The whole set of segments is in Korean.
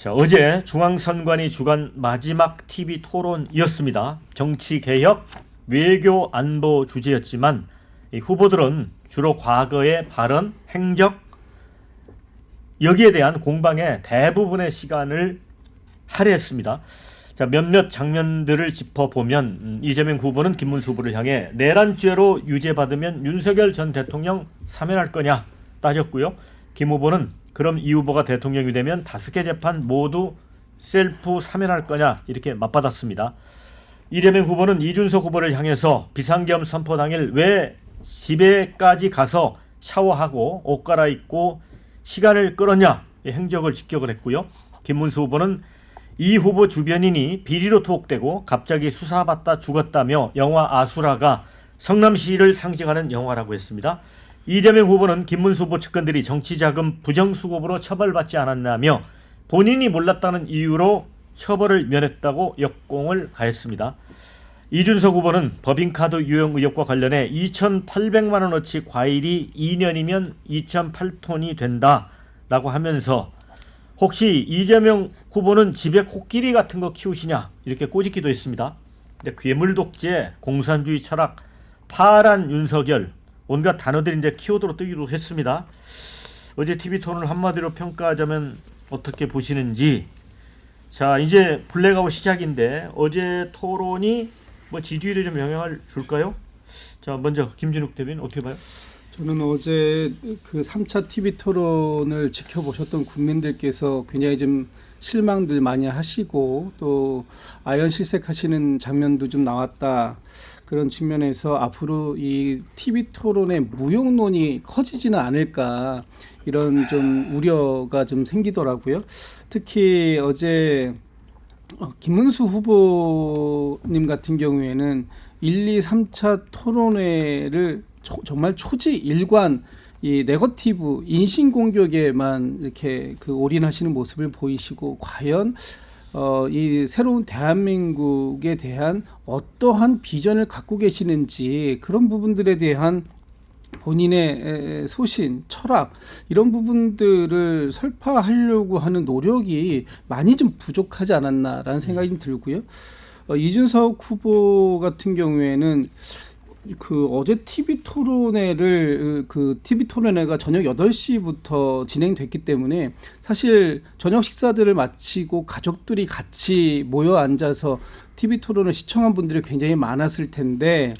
자, 어제 중앙선관위 주간 마지막 TV 토론이었습니다. 정치개혁, 외교, 안보 주제였지만 이 후보들은 주로 과거의 발언, 행적 여기에 대한 공방에 대부분의 시간을 할애했습니다. 자, 몇몇 장면들을 짚어보면 이재명 후보는 김문수 후보를 향해 내란죄로 유죄받으면 윤석열 전 대통령 사면할 거냐 따졌고요. 김 후보는 그럼 이 후보가 대통령이 되면 5개 재판 모두 셀프 사면할 거냐 이렇게 맞받았습니다. 이재명 후보는 이준석 후보를 향해서 비상계엄 선포 당일 왜 집에까지 가서 샤워하고 옷 갈아입고 시간을 끌었냐 행적을 직격을 했고요. 김문수 후보는 이 후보 주변인이 비리로 투옥되고 갑자기 수사받다 죽었다며 영화 아수라가 성남시를 상징하는 영화라고 했습니다. 이재명 후보는 김문수 후보 측근들이 정치자금 부정수급으로 처벌받지 않았냐며 본인이 몰랐다는 이유로 처벌을 면했다고 역공을 가했습니다. 이준석 후보는 법인카드 유용 의혹과 관련해 2,800만 원어치 과일이 2년이면 2,008톤이 된다라고 하면서 혹시 이재명 후보는 집에 코끼리 같은 거 키우시냐 이렇게 꼬집기도 했습니다. 근데 괴물 독재, 공산주의 철학, 파란 윤석열 온갖 단어들이 이제 키워드로 뜨기도 했습니다. 어제 TV 토론을 한마디로 평가하자면 어떻게 보시는지. 자, 이제 블랙아웃 시작인데 어제 토론이 뭐 지지율에 좀 영향을 줄까요? 자, 먼저 김진욱 대변인 어떻게 봐요? 저는 어제 그 3차 TV 토론을 지켜보셨던 국민들께서 굉장히 좀 실망들 많이 하시고 또 아연 실색하시는 장면도 좀 나왔다. 그런 측면에서 앞으로 이 TV 토론의 무용론이 커지지는 않을까 이런 좀 우려가 좀 생기더라고요. 특히 어제 김문수 후보님 같은 경우에는 1, 2, 3차 토론회를 정말 초지일관 이 네거티브 인신공격에만 이렇게 그 올인하시는 모습을 보이시고 과연 이 새로운 대한민국에 대한 어떠한 비전을 갖고 계시는지 그런 부분들에 대한 본인의 소신, 철학 이런 부분들을 설파하려고 하는 노력이 많이 좀 부족하지 않았나라는 생각이 좀 들고요. 이준석 후보 같은 경우에는 그 어제 TV 토론회를 그 TV 토론회가 저녁 8시부터 진행됐기 때문에 사실 저녁 식사들을 마치고 가족들이 같이 모여 앉아서 TV 토론을 시청한 분들이 굉장히 많았을 텐데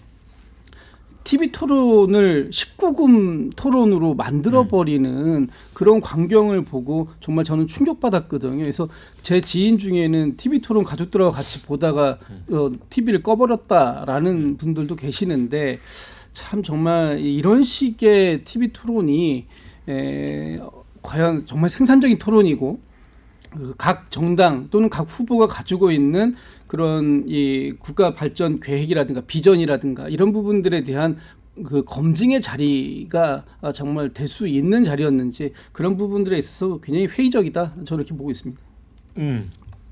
TV 토론을 19금 토론으로 만들어버리는 그런 광경을 보고 정말 저는 충격받았거든요. 그래서 제 지인 중에는 TV 토론 가족들하고 같이 보다가 TV를 꺼버렸다라는 분들도 계시는데 참 정말 이런 식의 TV 토론이 과연 정말 생산적인 토론이고 각 정당 또는 각 후보가 가지고 있는 그런 이 국가 발전 계획이라든가 비전이라든가 이런 부분들에 대한 그 검증의 자리가 정말 될 수 있는 자리였는지 그런 부분들에 있어서 굉장히 회의적이다 저는 이렇게 보고 있습니다.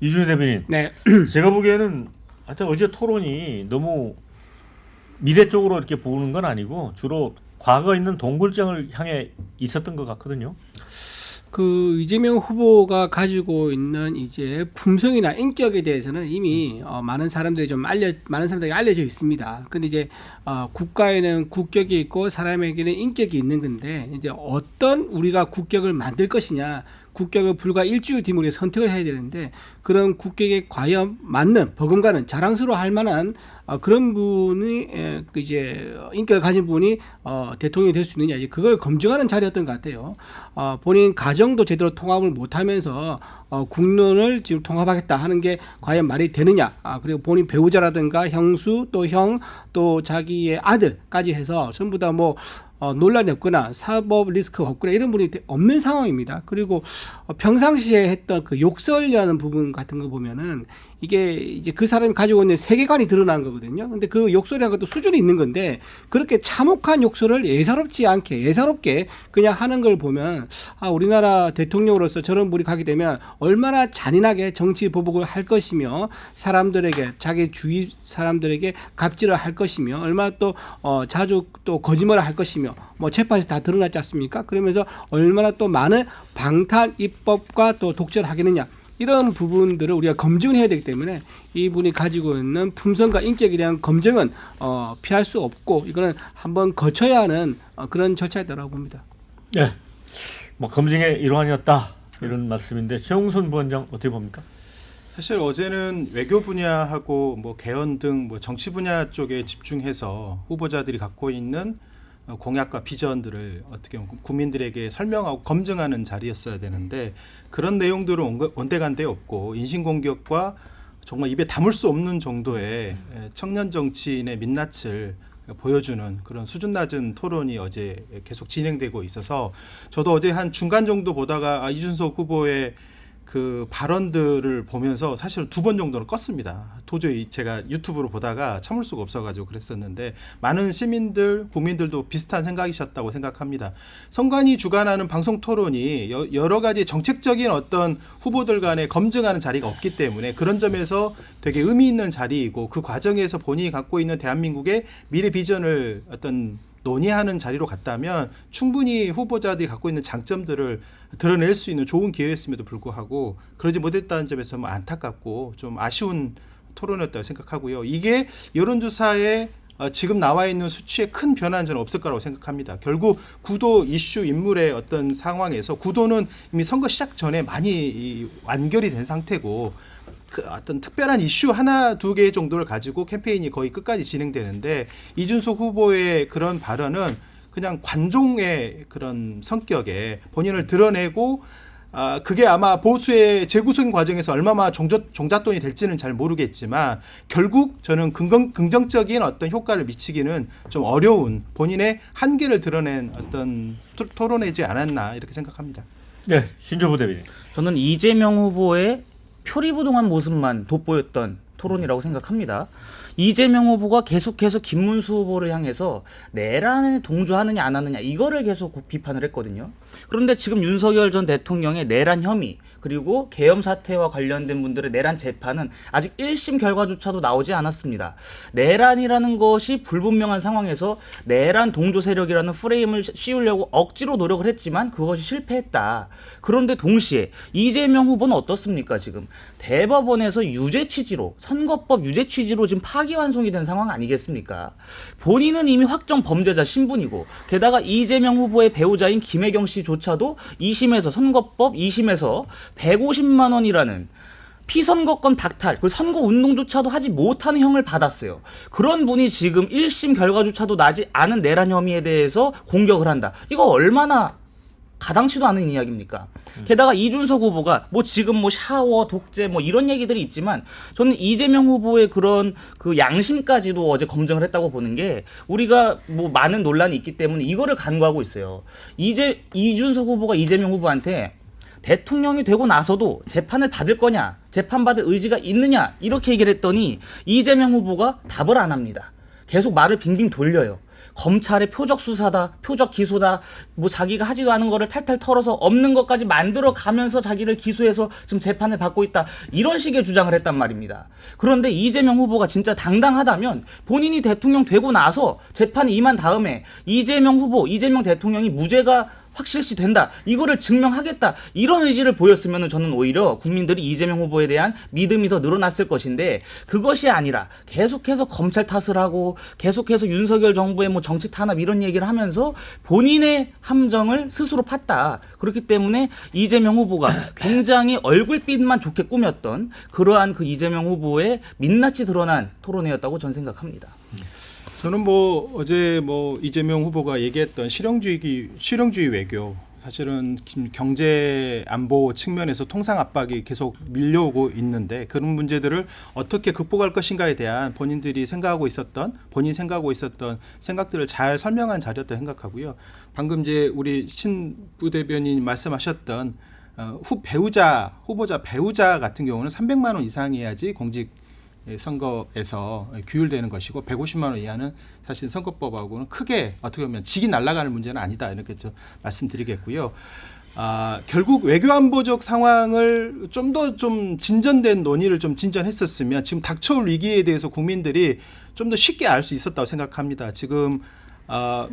이준우 대변인. 네. 제가 보기에는 하여튼 어제 토론이 너무 미래 쪽으로 이렇게 보는 건 아니고 주로 과거 있는 동굴장을 향해 있었던 것 같거든요. 그 이재명 후보가 가지고 있는 이제 품성이나 인격에 대해서는 이미 많은 사람들이 알려져 있습니다. 근데 이제 국가에는 국격이 있고 사람에게는 인격이 있는 건데 이제 어떤 우리가 국격을 만들 것이냐, 국격을 불과 일주일 뒤에 선택을 해야 되는데 그런 국격에 과연 맞는 버금가는 자랑스러워할 만한 그런 분이 이제 인격을 가진 분이 대통령이 될 수 있느냐 이제 그걸 검증하는 자리였던 것 같아요. 본인 가정도 제대로 통합을 못하면서 국론을 지금 통합하겠다 하는 게 과연 말이 되느냐. 그리고 본인 배우자라든가 형수 또 형 또 자기의 아들까지 해서 전부 다 뭐 논란이 없거나 사법 리스크가 없거나 이런 분이 없는 상황입니다. 그리고 평상시에 했던 그 욕설이라는 부분 같은 거 보면은 이게 이제 그 사람이 가지고 있는 세계관이 드러난 거거든요. 근데 그 욕설이라는 것도 수준이 있는 건데 그렇게 참혹한 욕설을 예사롭게 그냥 하는 걸 보면 우리나라 대통령으로서 저런 분이 가게 되면 얼마나 잔인하게 정치 보복을 할 것이며 사람들에게 자기 주위 사람들에게 갑질을 할 것이며 얼마나 또 자주 또 거짓말을 할 것이며 뭐 재판에서 다 드러났지 않습니까? 그러면서 얼마나 또 많은 방탄 입법과 또 독재를 하겠느냐. 이런 부분들을 우리가 검증을 해야 되기 때문에 이분이 가지고 있는 품성과 인격에 대한 검증은 피할 수 없고 이거는 한번 거쳐야 하는 그런 절차이다라고 봅니다. 네, 뭐 검증의 일환이었다 이런 말씀인데 최홍선 부원장 어떻게 봅니까? 사실 어제는 외교 분야하고 뭐 개헌 등 뭐 정치 분야 쪽에 집중해서 후보자들이 갖고 있는 공약과 비전들을 어떻게 보면 국민들에게 설명하고 검증하는 자리였어야 되는데 그런 내용들은 온데간데 없고 인신공격과 정말 입에 담을 수 없는 정도의 청년 정치인의 민낯을 보여주는 그런 수준 낮은 토론이 어제 계속 진행되고 있어서 저도 어제 한 중간 정도 보다가 이준석 후보의 그 발언들을 보면서 사실 2번 정도는 껐습니다. 도저히 제가 유튜브로 보다가 참을 수가 없어가지고 그랬었는데 많은 시민들, 국민들도 비슷한 생각이셨다고 생각합니다. 선관위 주관하는 방송 토론이 여러 가지 정책적인 어떤 후보들 간에 검증하는 자리가 없기 때문에 그런 점에서 되게 의미 있는 자리이고 그 과정에서 본인이 갖고 있는 대한민국의 미래 비전을 어떤 논의하는 자리로 갔다면 충분히 후보자들이 갖고 있는 장점들을 드러낼 수 있는 좋은 기회였음에도 불구하고 그러지 못했다는 점에서 안타깝고 좀 아쉬운 토론이었다고 생각하고요. 이게 여론조사에 지금 나와 있는 수치에 큰 변화는 저는 없을 거라고 생각합니다. 결국 구도 이슈 인물의 어떤 상황에서 구도는 이미 선거 시작 전에 많이 완결이 된 상태고 그 어떤 특별한 이슈 하나 두 개 정도를 가지고 캠페인이 거의 끝까지 진행되는데 이준석 후보의 그런 발언은 그냥 관종의 그런 성격에 본인을 드러내고 그게 아마 보수의 재구성 과정에서 얼마나 종잣돈이 될지는 잘 모르겠지만 결국 저는 긍정적인 어떤 효과를 미치기는 좀 어려운 본인의 한계를 드러낸 어떤 토론이지 않았나 이렇게 생각합니다. 네, 신조부 대변인. 저는 이재명 후보의 표리부동한 모습만 돋보였던 토론이라고 생각합니다. 이재명 후보가 계속해서 김문수 후보를 향해서 내란에 동조하느냐 안 하느냐 이거를 계속 비판을 했거든요. 그런데 지금 윤석열 전 대통령의 내란 혐의 그리고 계엄 사태와 관련된 분들의 내란 재판은 아직 1심 결과조차도 나오지 않았습니다. 내란이라는 것이 불분명한 상황에서 내란 동조 세력이라는 프레임을 씌우려고 억지로 노력을 했지만 그것이 실패했다. 그런데 동시에 이재명 후보는 어떻습니까? 지금 대법원에서 유죄 취지로 선거법 유죄 취지로 지금 파기환송이 된 상황 아니겠습니까? 본인은 이미 확정 범죄자 신분이고 게다가 이재명 후보의 배우자인 김혜경 씨조차도 2심에서 선거법 2심에서 150만 원이라는 피선거권 박탈, 그 선거 운동조차도 하지 못하는 형을 받았어요. 그런 분이 지금 1심 결과조차도 나지 않은 내란 혐의에 대해서 공격을 한다. 이거 얼마나 가당치도 않은 이야기입니까? 게다가 이준석 후보가 뭐 지금 뭐 샤워, 독재 뭐 이런 얘기들이 있지만 저는 이재명 후보의 그런 그 양심까지도 어제 검증을 했다고 보는 게 우리가 뭐 많은 논란이 있기 때문에 이거를 간과하고 있어요. 이준석 후보가 이재명 후보한테 대통령이 되고 나서도 재판을 받을 거냐, 재판받을 의지가 있느냐 이렇게 얘기를 했더니 이재명 후보가 답을 안 합니다. 계속 말을 빙빙 돌려요. 검찰의 표적 수사다, 표적 기소다, 뭐 자기가 하지도 않은 거를 탈탈 털어서 없는 것까지 만들어 가면서 자기를 기소해서 지금 재판을 받고 있다. 이런 식의 주장을 했단 말입니다. 그런데 이재명 후보가 진짜 당당하다면 본인이 대통령 되고 나서 재판이 임한 다음에 이재명 후보, 이재명 대통령이 무죄가 확실시 된다. 이거를 증명하겠다. 이런 의지를 보였으면 저는 오히려 국민들이 이재명 후보에 대한 믿음이 더 늘어났을 것인데 그것이 아니라 계속해서 검찰 탓을 하고 계속해서 윤석열 정부의 뭐 정치 탄압 이런 얘기를 하면서 본인의 함정을 스스로 팠다. 그렇기 때문에 이재명 후보가 굉장히 얼굴빛만 좋게 꾸몄던 그러한 그 이재명 후보의 민낯이 드러난 토론회였다고 저는 생각합니다. 저는 뭐 어제 뭐 이재명 후보가 얘기했던 실용주의 외교 사실은 경제 안보 측면에서 통상 압박이 계속 밀려오고 있는데 그런 문제들을 어떻게 극복할 것인가에 대한 본인이 생각하고 있었던 생각들을 잘 설명한 자리였다고 생각하고요. 방금 이제 우리 신 부대변인 말씀하셨던 후보자 배우자 같은 경우는 300만 원 이상이어야지 공직 선거에서 규율되는 것이고 150만 원 이하는 사실 선거법하고는 크게 어떻게 보면 직이 날아가는 문제는 아니다 이렇게 좀 말씀드리겠고요. 결국 외교안보적 상황을 좀 더 진전된 논의를 좀 진전했었으면 지금 닥쳐올 위기에 대해서 국민들이 좀 더 쉽게 알 수 있었다고 생각합니다. 지금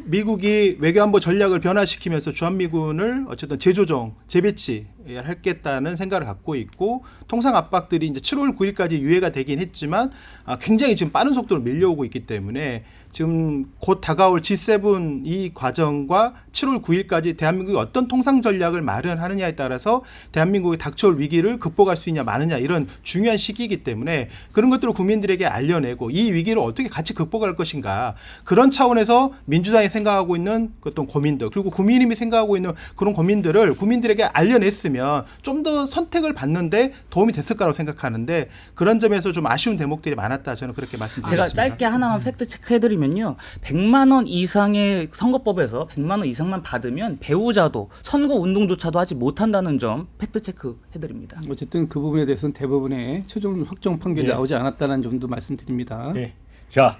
미국이 외교안보 전략을 변화시키면서 주한미군을 어쨌든 재조정, 재배치 하겠다는 생각을 갖고 있고 통상 압박들이 이제 7월 9일까지 유예가 되긴 했지만 굉장히 지금 빠른 속도로 밀려오고 있기 때문에 지금 곧 다가올 G7 이 과정과 7월 9일까지 대한민국이 어떤 통상 전략을 마련하느냐에 따라서 대한민국의 닥쳐올 위기를 극복할 수 있냐 마느냐 이런 중요한 시기이기 때문에 그런 것들을 국민들에게 알려내고 이 위기를 어떻게 같이 극복할 것인가 그런 차원에서 민주당이 생각하고 있는 어떤 고민들 그리고 국민의힘이 생각하고 있는 그런 고민들을 국민들에게 알려냈으면 좀 더 선택을 받는데 도움이 됐을 거라고 생각하는데 그런 점에서 좀 아쉬운 대목들이 많았다 저는 그렇게 제가 말씀드렸습니다. 짧게 하나만 팩트 체크 해드리면요. 100만 원 이상의 선거법에서 100만 원 이상만 받으면 배우자도 선거 운동조차도 하지 못한다는 점 팩트 체크 해드립니다. 어쨌든 그 부분에 대해서는 대부분의 최종 확정 판결이 예. 나오지 않았다는 점도 말씀드립니다. 네. 자,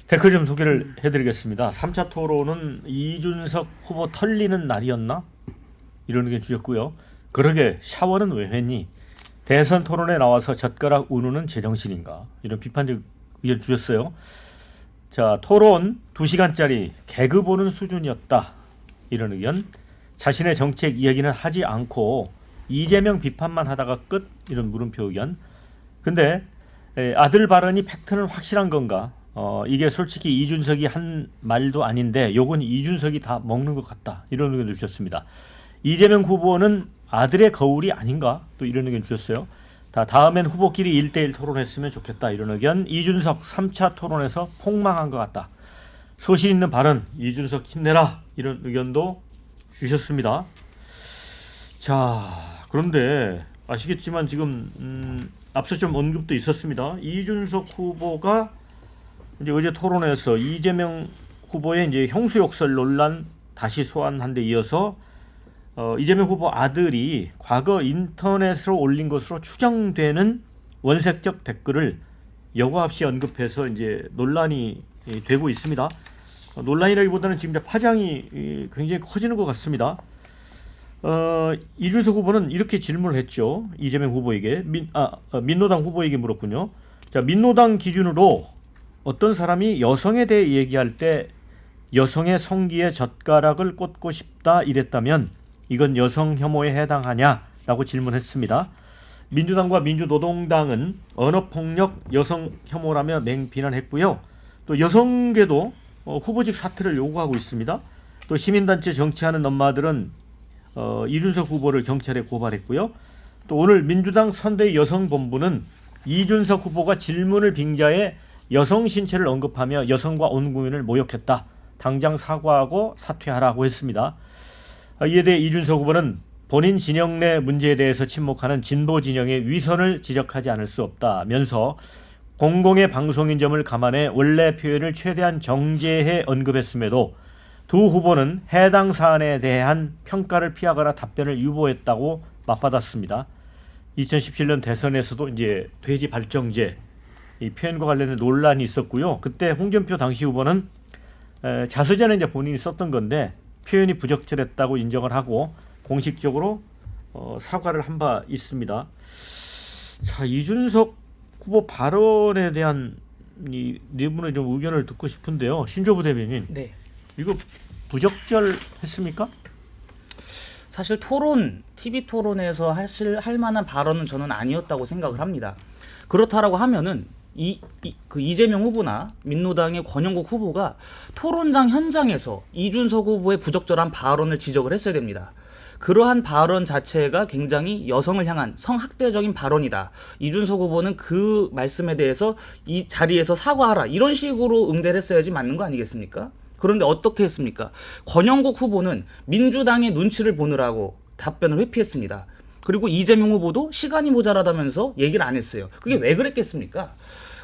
댓글 좀 소개를 해드리겠습니다. 3차 토론은 이준석 후보 털리는 날이었나? 이런 의견 주셨고요. 그러게 샤워는 왜 했니? 대선 토론에 나와서 젓가락 우누는 제정신인가? 이런 비판적 의견 주셨어요. 자, 토론 2시간짜리 개그 보는 수준이었다. 이런 의견. 자신의 정책 이야기는 하지 않고 이재명 비판만 하다가 끝. 이런 물음표 의견. 근데 아들 발언이 팩트는 확실한 건가? 이게 솔직히 이준석이 한 말도 아닌데 욕은 이준석이 다 먹는 것 같다. 이런 의견 주셨습니다. 이재명 후보는 아들의 거울이 아닌가? 또 이런 의견 주셨어요. 다음엔 후보끼리 1대1 토론했으면 좋겠다. 이런 의견. 이준석 3차 토론에서 폭망한 것 같다. 소신 있는 발언. 이준석 힘내라. 이런 의견도 주셨습니다. 자, 그런데 아시겠지만 지금 앞서 좀 언급도 있었습니다. 이준석 후보가 이제 어제 토론에서 이재명 후보의 이제 형수욕설 논란 다시 소환한 데 이어서 이재명 후보 아들이 과거 인터넷으로 올린 것으로 추정되는 원색적 댓글을 여과 없이 언급해서 이제 논란이 되고 있습니다. 논란이라기보다는 지금 이제 파장이 굉장히 커지는 것 같습니다. 이준석 후보는 이렇게 질문을 했죠. 이재명 후보에게 민노당 후보에게 물었군요. 자, 민노당 기준으로 어떤 사람이 여성에 대해 얘기할 때 여성의 성기에 젓가락을 꽂고 싶다 이랬다면 이건 여성 혐오에 해당하냐라고 질문했습니다. 민주당과 민주노동당은 언어폭력 여성 혐오라며 맹비난했고요. 또 여성계도 후보직 사퇴를 요구하고 있습니다. 또 시민단체 정치하는 엄마들은 이준석 후보를 경찰에 고발했고요. 또 오늘 민주당 선대위 여성본부는 이준석 후보가 질문을 빙자해 여성 신체를 언급하며 여성과 온 국민을 모욕했다. 당장 사과하고 사퇴하라고 했습니다. 이에 대해 이준석 후보는 본인 진영 내 문제에 대해서 침묵하는 진보 진영의 위선을 지적하지 않을 수 없다면서 공공의 방송인 점을 감안해 원래 표현을 최대한 정제해 언급했음에도 두 후보는 해당 사안에 대한 평가를 피하거나 답변을 유보했다고 맞받았습니다. 2017년 대선에서도 이제 돼지 발정제 이 표현과 관련된 논란이 있었고요. 그때 홍준표 당시 후보는 자서전에 이제 본인이 썼던 건데 표현이 부적절했다고 인정을 하고 공식적으로 사과를 한 바 있습니다. 자, 이준석 후보 발언에 대한 이 네 분의 좀 의견을 듣고 싶은데요. 신조부 대변인, 네. 이거 부적절했습니까? 사실 TV 토론에서 할 만한 발언은 저는 아니었다고 생각을 합니다. 그렇다라고 하면은 그 이재명 후보나 민노당의 권영국 후보가 토론장 현장에서 이준석 후보의 부적절한 발언을 지적을 했어야 됩니다. 그러한 발언 자체가 굉장히 여성을 향한 성학대적인 발언이다. 이준석 후보는 그 말씀에 대해서 이 자리에서 사과하라. 이런 식으로 응대를 했어야지 맞는 거 아니겠습니까? 그런데 어떻게 했습니까? 권영국 후보는 민주당의 눈치를 보느라고 답변을 회피했습니다. 그리고 이재명 후보도 시간이 모자라다면서 얘기를 안 했어요. 그게 왜 그랬겠습니까?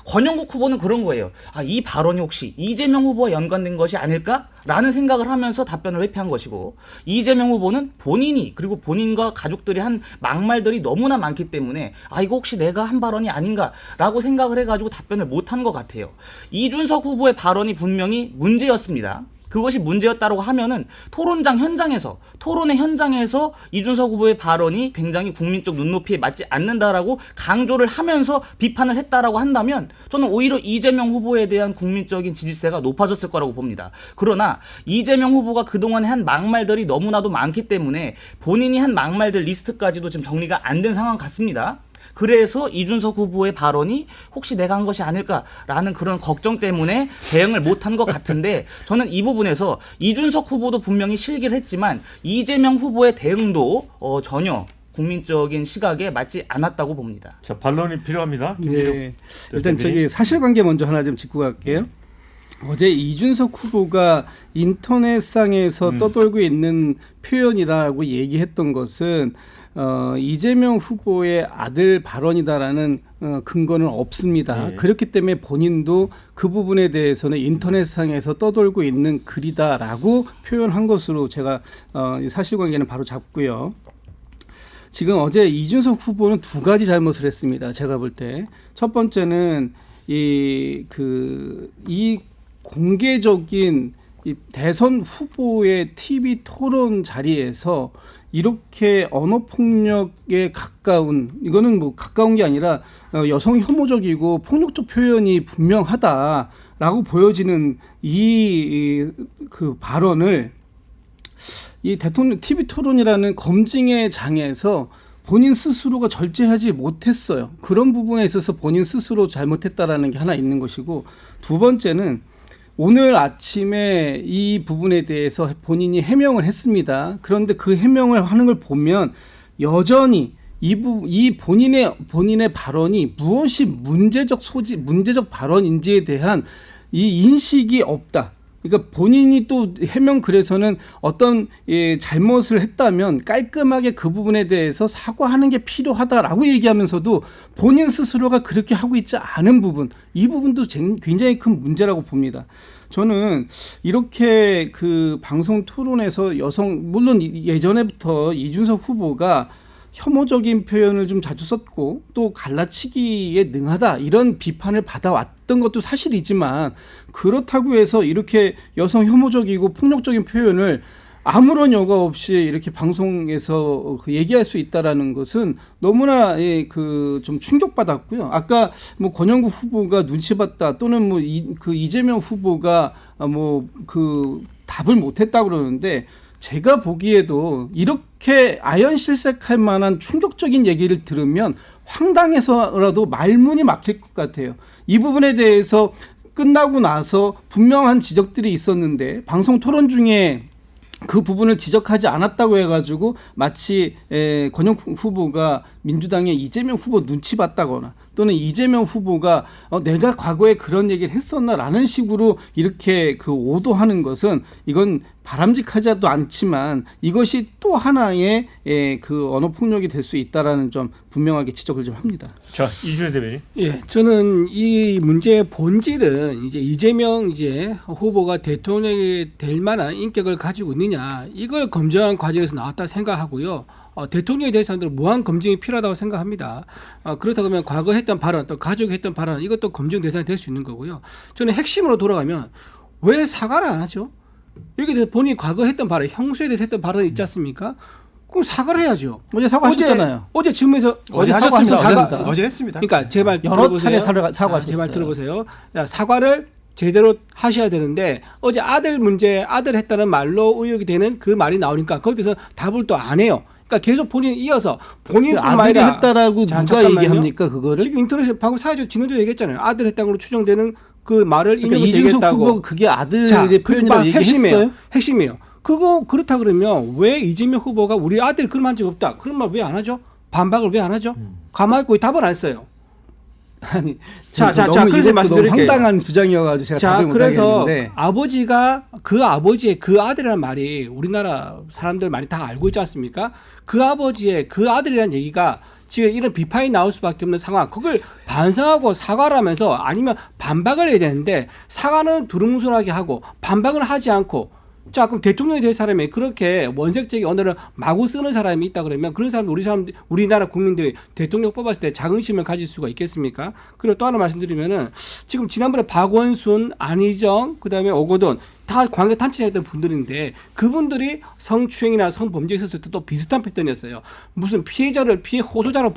권영국 후보는 그런 거예요. 이 발언이 혹시 이재명 후보와 연관된 것이 아닐까라는 생각을 하면서 답변을 회피한 것이고, 이재명 후보는 본인이 그리고 본인과 가족들이 한 막말들이 너무나 많기 때문에 이거 혹시 내가 한 발언이 아닌가라고 생각을 해가지고 답변을 못한 것 같아요. 이준석 후보의 발언이 분명히 문제였습니다. 그것이 문제였다고 하면은 토론의 현장에서 이준석 후보의 발언이 굉장히 국민적 눈높이에 맞지 않는다라고 강조를 하면서 비판을 했다라고 한다면 저는 오히려 이재명 후보에 대한 국민적인 지지세가 높아졌을 거라고 봅니다. 그러나 이재명 후보가 그동안에 한 막말들이 너무나도 많기 때문에 본인이 한 막말들 리스트까지도 지금 정리가 안 된 상황 같습니다. 그래서 이준석 후보의 발언이 혹시 내가 한 것이 아닐까라는 그런 걱정 때문에 대응을 못한 것 같은데 저는 이 부분에서 이준석 후보도 분명히 실기를 했지만 이재명 후보의 대응도 전혀 국민적인 시각에 맞지 않았다고 봅니다. 자, 반론이 필요합니다. 네. 일단 저기 사실관계 먼저 하나 좀 짚고 갈게요. 어제 이준석 후보가 인터넷상에서 떠돌고 있는 표현이라고 얘기했던 것은 이재명 후보의 아들 발언이다라는 근거는 없습니다. 네. 그렇기 때문에 본인도 그 부분에 대해서는 인터넷상에서 떠돌고 있는 글이다라고 표현한 것으로 제가 사실관계는 바로 잡고요. 지금 어제 이준석 후보는 두 가지 잘못을 했습니다. 제가 볼 때. 첫 번째는 이 공개적인 이 대선 후보의 TV 토론 자리에서 이렇게 언어 폭력에 가까운, 이거는 뭐 가까운 게 아니라 여성 혐오적이고 폭력적 표현이 분명하다라고 보여지는 그 발언을 이 대통령 TV 토론이라는 검증의 장에서 본인 스스로가 절제하지 못했어요. 그런 부분에 있어서 본인 스스로 잘못했다라는 게 하나 있는 것이고, 두 번째는 오늘 아침에 이 부분에 대해서 본인이 해명을 했습니다. 그런데 그 해명을 하는 걸 보면 여전히 이 본인의 발언이 무엇이 문제적 발언인지에 대한 이 인식이 없다. 그러니까 본인이 또 해명 글에서는 어떤 잘못을 했다면 깔끔하게 그 부분에 대해서 사과하는 게 필요하다라고 얘기하면서도 본인 스스로가 그렇게 하고 있지 않은 부분, 이 부분도 굉장히 큰 문제라고 봅니다. 저는 이렇게 그 방송 토론에서 물론 예전에부터 이준석 후보가 혐오적인 표현을 좀 자주 썼고 또 갈라치기에 능하다 이런 비판을 받아왔던 것도 사실이지만, 그렇다고 해서 이렇게 여성 혐오적이고 폭력적인 표현을 아무런 여과 없이 이렇게 방송에서 얘기할 수 있다라는 것은 너무나 좀 충격받았고요. 아까 뭐 권영구 후보가 눈치 봤다 또는 뭐 이재명 후보가 답을 못했다 그러는데, 제가 보기에도 이렇게 아연실색할 만한 충격적인 얘기를 들으면 황당해서라도 말문이 막힐 것 같아요. 이 부분에 대해서 끝나고 나서 분명한 지적들이 있었는데 방송 토론 중에 그 부분을 지적하지 않았다고 해가지고 마치 권영구 후보가 민주당의 이재명 후보 눈치 봤다거나 또는 이재명 후보가 내가 과거에 그런 얘기를 했었나라는 식으로 이렇게 오도하는 것은 이건 바람직하지도 않지만 이것이 또 하나의 언어 폭력이 될 수 있다라는 점 분명하게 지적을 좀 합니다. 자, 이준혜 대변인. 예, 저는 이 문제의 본질은 이재명 후보가 대통령이 될 만한 인격을 가지고 있느냐, 이걸 검증한 과정에서 나왔다 생각하고요. 대통령에 대해서 사람들은 무한 검증이 필요하다고 생각합니다. 그렇다고 하면 과거 했던 발언, 또 가족이 했던 발언, 이것도 검증 대상이 될 수 있는 거고요. 저는 핵심으로 돌아가면 왜 사과를 안 하죠? 여기에 대해서 본인이 과거 했던 발언, 형수에 대해서 했던 발언이 있지 않습니까? 그럼 사과를 해야죠. 어제 사과하셨잖아요. 어제 질문에서 어제 하셨습니다. 어제 했습니다. 그러니까 제 말 여러 들어보세요. 차례 사과하셨어요. 제 말 들어보세요. 사과를 제대로 하셔야 되는데 어제 아들 했다는 말로 의혹이 되는 그 말이 나오니까 거기서 답을 또 안 해요. 그러니까 계속 본인 이어서 본인뿐만 아들이 아니라 했다라고 자, 누가 잠깐만요. 얘기합니까 그거를? 지금 인터넷에 방금 사회적 지난주에 얘기했잖아요. 아들 했다고 추정되는 그 말을 그러니까 인용해서 이준석 얘기했다고. 후보 그게 아들의 자, 표현이라고 얘기했어요? 핵심이에요. 그거 그렇다 그러면 왜 이재명 후보가 우리 아들 그런 말 한 적 없다. 그런 말 왜 안 하죠? 반박을 왜 안 하죠? 가만히 있고 답을 안 써요. 아니, 자, 너무 그래서 이것도 너무 말씀드릴게요. 황당한 주장이어가지고 제가 자, 답을 못 그래서 하겠는데. 아버지가 그 아버지의 그 아들이라는 말이 우리나라 사람들 많이 다 알고 있지 않습니까? 그 아버지의 그 아들이라는 얘기가 지금 이런 비판이 나올 수밖에 없는 상황. 그걸 반성하고 사과를 하면서 아니면 반박을 해야 되는데 사과는 두루뭉술하게 하고 반박을 하지 않고, 자, 그럼 대통령이 될 사람이 그렇게 원색적인 언어를 마구 쓰는 사람이 있다 그러면 그런 사람 우리나라 국민들이 대통령 뽑았을 때 자긍심을 가질 수가 있겠습니까? 그리고 또 하나 말씀드리면은 지금 지난번에 박원순, 안희정, 그다음에 오거돈 다 광역 단체였던 분들인데 그분들이 성추행이나 성범죄에 있었을 때도 비슷한 패턴이었어요. 무슨 피해자를 피해 호소자로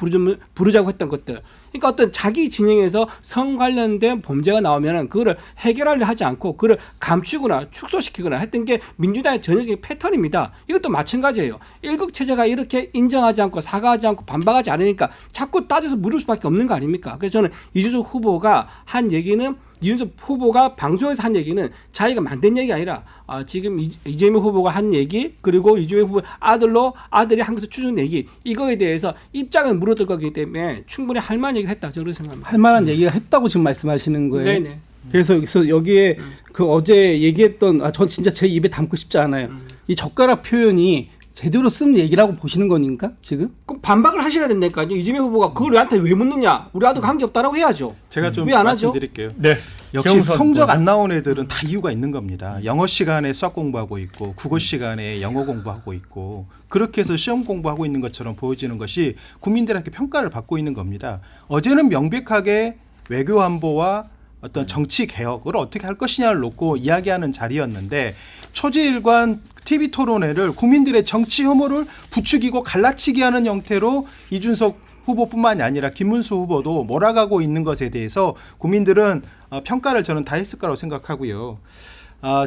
부르자고 했던 것들. 그러니까 어떤 자기 진영에서 성 관련된 범죄가 나오면은 그거를 해결하려 하지 않고 그걸 감추거나 축소시키거나 했던 게 민주당의 전형적인 패턴입니다. 이것도 마찬가지예요. 일국 체제가 이렇게 인정하지 않고 사과하지 않고 반박하지 않으니까 자꾸 따져서 물을 수밖에 없는 거 아닙니까? 그래서 저는 이준석 후보가 한 얘기는 이준석 후보가 방송에서 한 얘기는 자기가 만든 얘기가 아니라 지금 이재명 후보가 한 얘기 그리고 이재명 후보 아들이 한 것을 추준 얘기 이거에 대해서 입장을 물어들 거기 때문에 충분히 할 만한 얘기를 했다 저는 생각합니다. 할 만한 얘기가 했다고 지금 말씀하시는 거예요. 네네. 그래서 여기에 그 어제 얘기했던 전 진짜 제 입에 담고 싶지 않아요. 이 젓가락 표현이 제대로 쓴 얘기라고 보시는 거니까 지금? 그럼 반박을 하셔야 된다니까요. 이재명 후보가 그걸 우리한테 왜 묻느냐? 우리 아들 관계 없다라고 해야죠. 제가 좀 왜 안 하죠? 말씀드릴게요. 네. 역시 최영선 성적 의원. 안 나온 애들은 다 이유가 있는 겁니다. 영어 시간에 수학 공부하고 있고 국어 시간에 영어 공부하고 있고 그렇게 해서 시험 공부하고 있는 것처럼 보여지는 것이 국민들에게 평가를 받고 있는 겁니다. 어제는 명백하게 외교 안보와 어떤 정치 개혁을 어떻게 할 것이냐를 놓고 이야기하는 자리였는데 초지일관 TV 토론회를 국민들의 정치 혐오를 부추기고 갈라치기 하는 형태로 이준석 후보뿐만이 아니라 김문수 후보도 몰아가고 있는 것에 대해서 국민들은 평가를 저는 다 했을 거라고 생각하고요.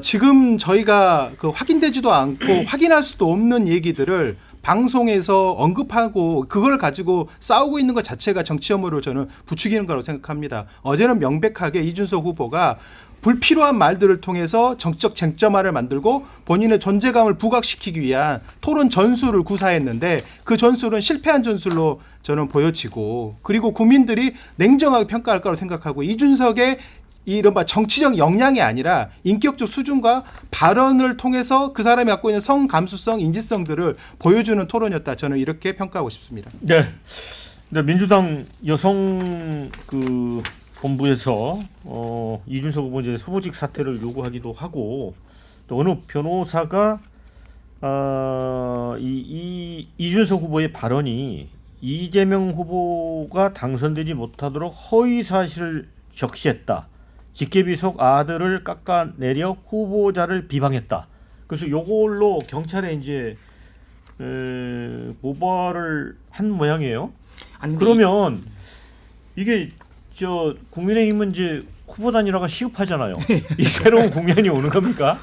지금 저희가 그 확인되지도 않고 확인할 수도 없는 얘기들을 방송에서 언급하고 그걸 가지고 싸우고 있는 것 자체가 정치 혐오를 저는 부추기는 거라고 생각합니다. 어제는 명백하게 이준석 후보가 불필요한 말들을 통해서 정치적 쟁점화를 만들고 본인의 존재감을 부각시키기 위한 토론 전술을 구사했는데 그 전술은 실패한 전술로 저는 보여지고 그리고 국민들이 냉정하게 평가할 거라고 생각하고 이준석의 이른바 정치적 역량이 아니라 인격적 수준과 발언을 통해서 그 사람이 갖고 있는 성 감수성, 인지성들을 보여주는 토론이었다. 저는 이렇게 평가하고 싶습니다. 네. 네, 민주당 여성 그 본부에서 이준석 후보 이제 소보직 사퇴를 요구하기도 하고 또 어느 변호사가 이준석 후보의 발언이 이재명 후보가 당선되지 못하도록 허위 사실을 적시했다. 직계비 속 아들을 깎아내려 후보자를 비방했다. 그래서 요걸로 경찰에 이제 모발을 한 모양이에요. 아니, 그러면 이게 저 국민의힘은 이제 후보 단일화가 시급하잖아요. 이 새로운 국면이 오는 겁니까?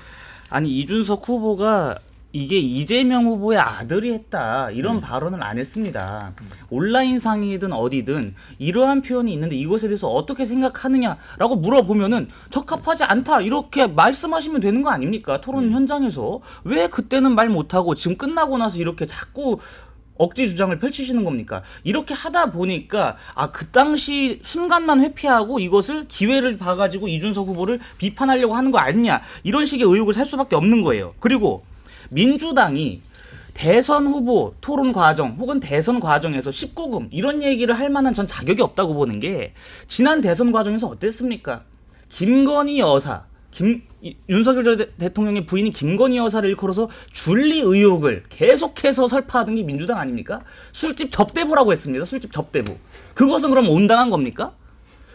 아니 이준석 후보가 이게 이재명 후보의 아들이 했다 이런 발언을 안 했습니다. 온라인 상이든 어디든 이러한 표현이 있는데 이것에 대해서 어떻게 생각하느냐라고 물어보면은 적합하지 않다 이렇게 말씀하시면 되는 거 아닙니까? 토론 현장에서 왜 그때는 말 못하고 지금 끝나고 나서 이렇게 자꾸 억지 주장을 펼치시는 겁니까? 이렇게 하다 보니까 그 당시 순간만 회피하고 이것을 기회를 봐가지고 이준석 후보를 비판하려고 하는 거 아니냐 이런 식의 의혹을 살 수밖에 없는 거예요. 그리고 민주당이 대선 후보 토론 과정 혹은 대선 과정에서 19금 이런 얘기를 할 만한 전 자격이 없다고 보는 게 지난 대선 과정에서 어땠습니까? 김건희 여사 윤석열 대통령의 부인인 김건희 여사를 일컬어서 줄리 의혹을 계속해서 설파하던 게 민주당 아닙니까? 술집 접대부라고 했습니다. 술집 접대부. 그것은 그럼 온당한 겁니까?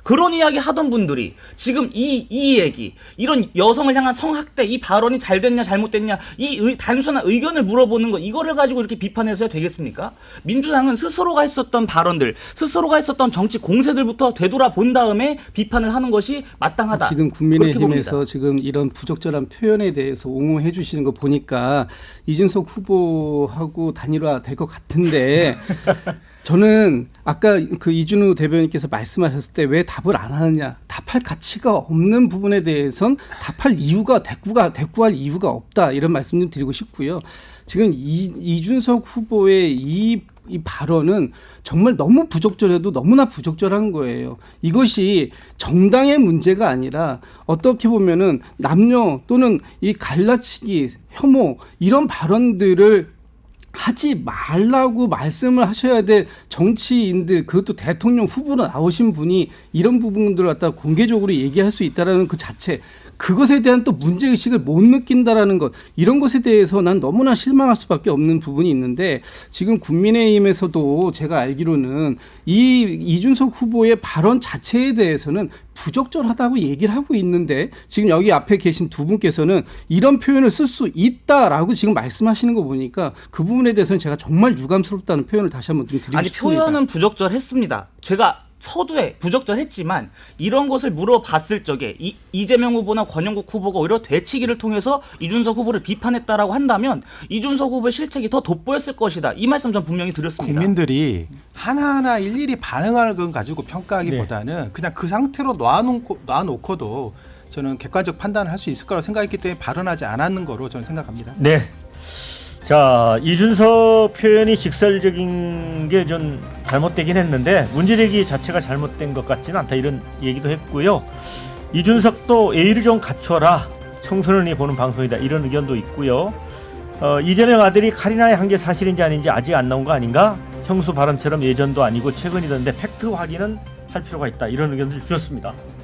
그런 이야기 하던 분들이 지금 이 얘기, 이런 여성을 향한 성학대, 이 발언이 잘 됐냐 잘못됐냐 이 단순한 의견을 물어보는 거 이거를 가지고 이렇게 비판해서야 되겠습니까? 민주당은 스스로가 했었던 발언들, 스스로가 했었던 정치 공세들부터 되돌아본 다음에 비판을 하는 것이 마땅하다. 지금 국민의힘에서 지금 이런 부적절한 표현에 대해서 옹호해 주시는 거 보니까 이준석 후보하고 단일화 될 것 같은데 저는 아까 그 이준우 대변인께서 말씀하셨을 때 왜 답을 안 하느냐, 답할 가치가 없는 부분에 대해선 답할 이유가 대꾸할 이유가 없다 이런 말씀 좀 드리고 싶고요. 지금 이준석 후보의 이 발언은 정말 너무 부적절해도 너무나 부적절한 거예요. 이것이 정당의 문제가 아니라 어떻게 보면은 남녀 또는 이 갈라치기, 혐오 이런 발언들을 하지 말라고 말씀을 하셔야 될 정치인들, 그것도 대통령 후보로 나오신 분이 이런 부분들을 갖다 공개적으로 얘기할 수 있다라는 그 자체, 그것에 대한 또 문제의식을 못 느낀다라는 것, 이런 것에 대해서 난 너무나 실망할 수밖에 없는 부분이 있는데, 지금 국민의힘에서도 제가 알기로는 이 이준석 후보의 발언 자체에 대해서는 부적절하다고 얘기를 하고 있는데, 지금 여기 앞에 계신 두 분께서는 이런 표현을 쓸 수 있다라고 지금 말씀하시는 거 보니까 그 부분에 대해서는 제가 정말 유감스럽다는 표현을 다시 한번 좀 드리고 아니 싶습니다. 표현은 부적절했습니다. 제가 서두에 부적절했지만 이런 것을 물어봤을 적에 이재명 후보나 권영국 후보가 오히려 되치기를 통해서 이준석 후보를 비판했다라고 한다면 이준석 후보의 실책이 더 돋보였을 것이다. 이 말씀 전 분명히 드렸습니다. 국민들이 하나하나 일일이 반응하는 건 가지고 평가하기보다는 그냥 그 상태로 놔놓고도 저는 객관적 판단을 할 수 있을 거라고 생각했기 때문에 발언하지 않았는 거로 저는 생각합니다. 네. 자, 이준석 표현이 직설적인 게 좀 잘못되긴 했는데 문제제기 자체가 잘못된 것 같지는 않다, 이런 얘기도 했고요. 이준석도 예의를 좀 갖춰라, 청소년이 보는 방송이다, 이런 의견도 있고요. 이재명 아들이 카리나에 한 게 사실인지 아닌지 아직 안 나온 거 아닌가? 형수 발언처럼 예전도 아니고 최근이던데 팩트 확인은 할 필요가 있다, 이런 의견도 주셨습니다.